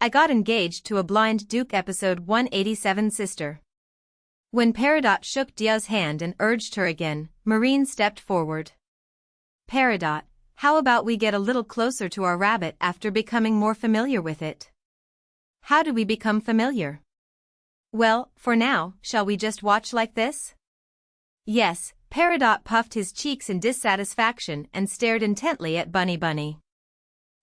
I got engaged to a blind Duke. Episode 187. Sister. When Peridot shook Dia's hand and urged her again, Marine stepped forward. Peridot, how about we get a little closer to our rabbit after becoming more familiar with it? How do we become familiar? Well, for now, shall we just watch like this? Yes, Peridot puffed his cheeks in dissatisfaction and stared intently at Bunny Bunny.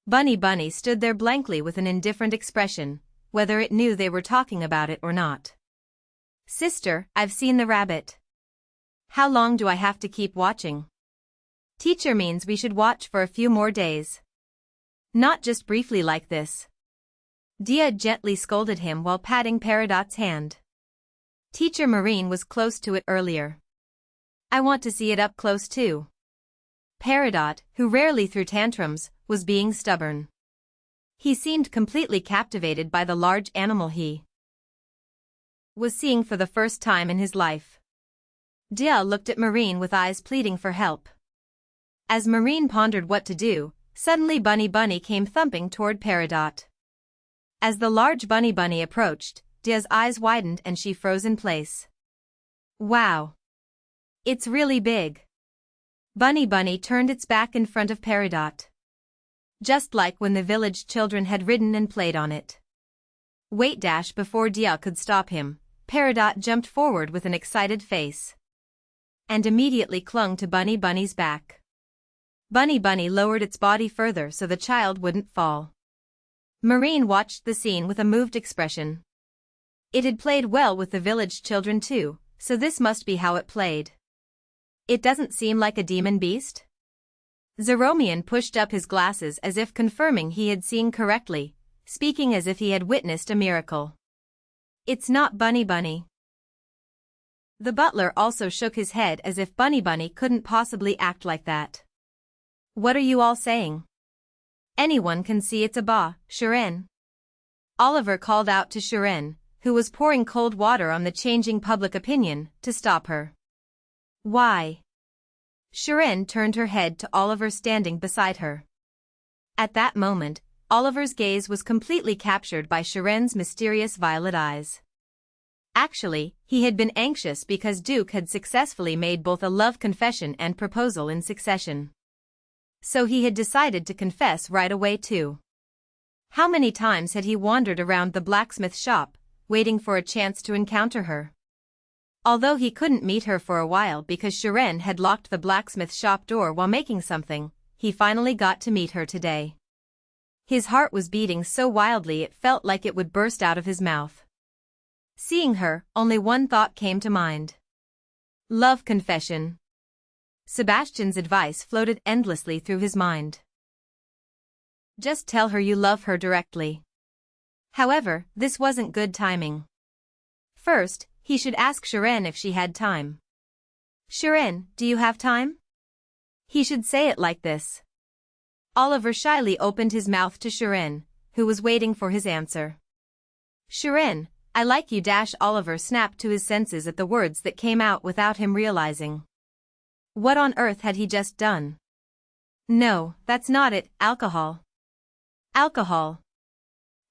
Bunny Bunny stood there blankly with an indifferent expression, whether it knew they were talking about it or not. Sister, I've seen the rabbit. How long do I have to keep watching? Teacher means we should watch for a few more days. Not just briefly like this. Dia gently scolded him while patting Peridot's hand. Teacher Marine was close to it earlier. I want to see it up close too. Peridot, who rarely threw tantrums, was being stubborn. He seemed completely captivated by the large animal he was seeing for the first time in his life. Dia looked at Marine with eyes pleading for help. As Marine pondered what to do, suddenly Bunny Bunny came thumping toward Peridot. As the large Bunny Bunny approached, Dia's eyes widened and she froze in place. Wow! It's really big. Bunny Bunny turned its back in front of Peridot. Just like when the village children had ridden and played on it. Wait! Before Dia could stop him, Peridot jumped forward with an excited face. And immediately clung to Bunny Bunny's back. Bunny Bunny lowered its body further so the child wouldn't fall. Marine watched the scene with a moved expression. It had played well with the village children too, so this must be how it played. It doesn't seem like a demon beast? Zeromian pushed up his glasses as if confirming he had seen correctly, speaking as if he had witnessed a miracle. It's not Bunny Bunny. The butler also shook his head as if Bunny Bunny couldn't possibly act like that. What are you all saying? Anyone can see it's a ba, Shiren. Oliver called out to Shiren, who was pouring cold water on the changing public opinion, to stop her. Why? Shiren turned her head to Oliver standing beside her. At that moment, Oliver's gaze was completely captured by Shiren's mysterious violet eyes. Actually, he had been anxious because Duke had successfully made both a love confession and proposal in succession. So he had decided to confess right away too. How many times had he wandered around the blacksmith shop, waiting for a chance to encounter her? Although he couldn't meet her for a while because Shiren had locked the blacksmith shop door while making something, he finally got to meet her today. His heart was beating so wildly it felt like it would burst out of his mouth. Seeing her, only one thought came to mind. Love confession. Sebastian's advice floated endlessly through his mind. Just tell her you love her directly. However, this wasn't good timing. First, he should ask Shiren if she had time. Shiren, do you have time? He should say it like this. Oliver shyly opened his mouth to Shiren, who was waiting for his answer. Shiren, I like you. Oliver snapped to his senses at the words that came out without him realizing. What on earth had he just done? No, that's not it, alcohol. Alcohol.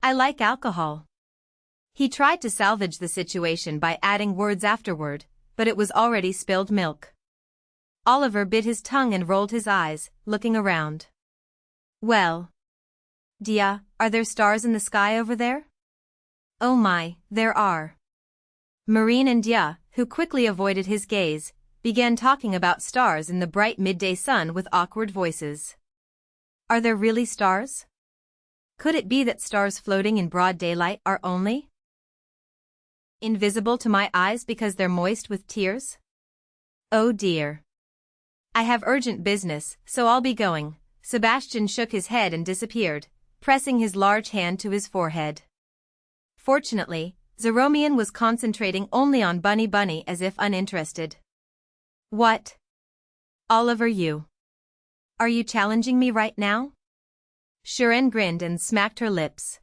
I like alcohol. He tried to salvage the situation by adding words afterward, but it was already spilled milk. Oliver bit his tongue and rolled his eyes, looking around. Well. Dia, are there stars in the sky over there? Oh my, there are. Marine and Dia, who quickly avoided his gaze, began talking about stars in the bright midday sun with awkward voices. Are there really stars? Could it be that stars floating in broad daylight are only invisible to my eyes because they're moist with tears? Oh dear. I have urgent business, so I'll be going. Sebastian shook his head and disappeared, pressing his large hand to his forehead. Fortunately, Zeromian was concentrating only on Bunny Bunny as if uninterested. What? Oliver, you. Are you challenging me right now? Shiren grinned and smacked her lips.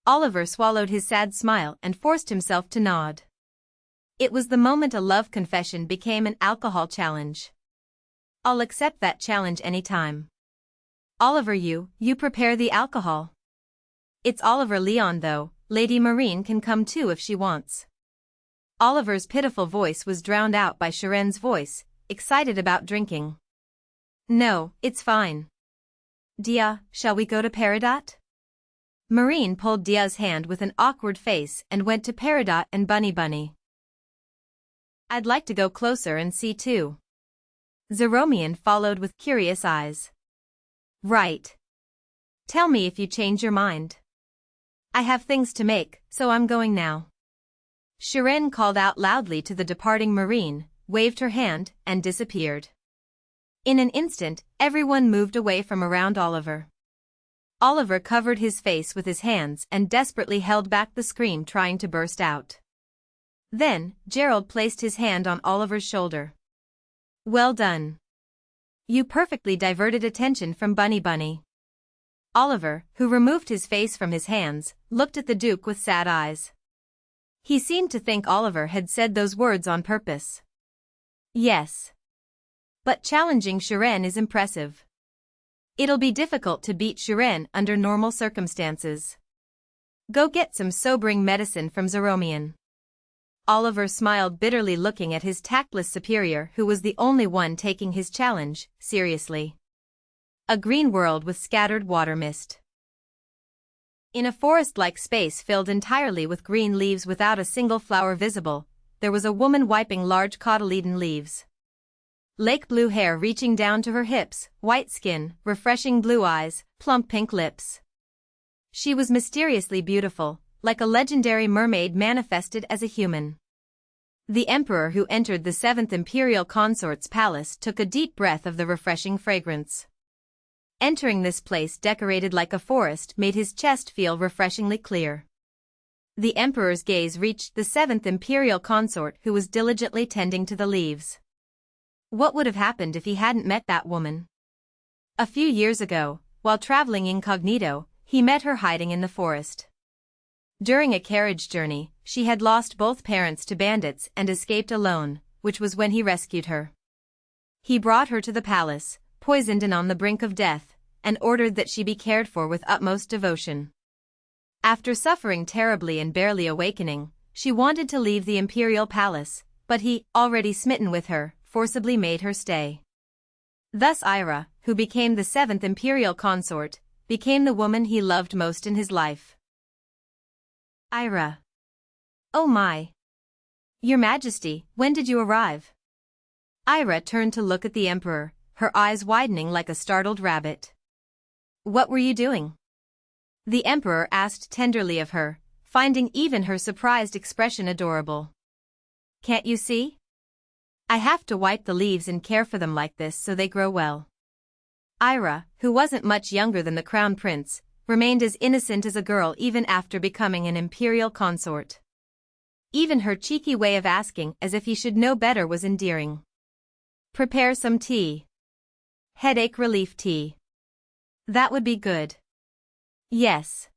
Oliver swallowed his sad smile and forced himself to nod. It was the moment a love confession became an alcohol challenge. I'll accept that challenge anytime. Oliver, you prepare the alcohol. It's Oliver Leon though, Lady Marine can come too if she wants. Oliver's pitiful voice was drowned out by Shiren's voice, excited about drinking. No, it's fine. Dia, shall we go to Peridot? Marine pulled Dia's hand with an awkward face and went to Peridot and Bunny. I'd like to go closer and see too. Zeromian followed with curious eyes. Right. Tell me if you change your mind. I have things to make, so I'm going now. Shiren called out loudly to the departing Marine, waved her hand, and disappeared. In an instant, everyone moved away from around Oliver. Oliver covered his face with his hands and desperately held back the scream trying to burst out. Then, Gerald placed his hand on Oliver's shoulder. Well done. You perfectly diverted attention from Bunny. Oliver, who removed his face from his hands, looked at the Duke with sad eyes. He seemed to think Oliver had said those words on purpose. Yes. But challenging Shiren is impressive. It'll be difficult to beat Shiren under normal circumstances. Go get some sobering medicine from Zeromian. Oliver smiled bitterly looking at his tactless superior who was the only one taking his challenge seriously. A green world with scattered water mist. In a forest-like space filled entirely with green leaves without a single flower visible, there was a woman wiping large cotyledon leaves. Lake blue hair reaching down to her hips, white skin, refreshing blue eyes, plump pink lips. She was mysteriously beautiful, like a legendary mermaid manifested as a human. The emperor who entered the 7th Imperial Consort's palace took a deep breath of the refreshing fragrance. Entering this place decorated like a forest made his chest feel refreshingly clear. The emperor's gaze reached the 7th Imperial Consort who was diligently tending to the leaves. What would have happened if he hadn't met that woman? A few years ago, while traveling incognito, he met her hiding in the forest. During a carriage journey, she had lost both parents to bandits and escaped alone, which was when he rescued her. He brought her to the palace, poisoned and on the brink of death, and ordered that she be cared for with utmost devotion. After suffering terribly and barely awakening, she wanted to leave the imperial palace, but he, already smitten with her, forcibly made her stay. Thus Ira, who became the 7th Imperial Consort, became the woman he loved most in his life. Ira. Oh my. Your Majesty, when did you arrive? Ira turned to look at the Emperor, her eyes widening like a startled rabbit. What were you doing? The Emperor asked tenderly of her, finding even her surprised expression adorable. Can't you see? I have to wipe the leaves and care for them like this so they grow well. Ira, who wasn't much younger than the Crown Prince, remained as innocent as a girl even after becoming an imperial consort. Even her cheeky way of asking as if he should know better was endearing. Prepare some tea. Headache relief tea. That would be good. Yes.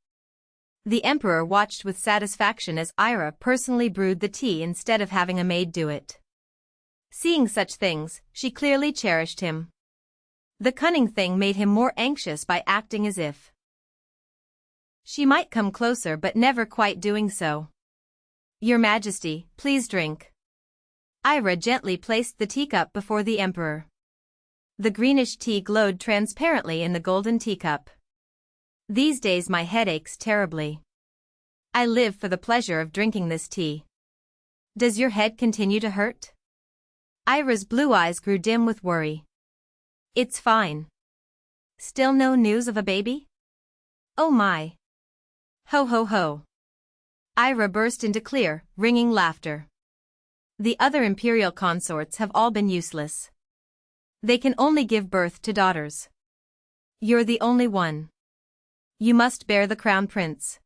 The Emperor watched with satisfaction as Ira personally brewed the tea instead of having a maid do it. Seeing such things, she clearly cherished him. The cunning thing made him more anxious by acting as if she might come closer but never quite doing so. Your Majesty, please drink. Ira gently placed the teacup before the Emperor. The greenish tea glowed transparently in the golden teacup. These days my head aches terribly. I live for the pleasure of drinking this tea. Does your head continue to hurt? Ira's blue eyes grew dim with worry. It's fine. Still no news of a baby? Oh my. Ho ho ho. Ira burst into clear, ringing laughter. The other imperial consorts have all been useless. They can only give birth to daughters. You're the only one. You must bear the crown prince.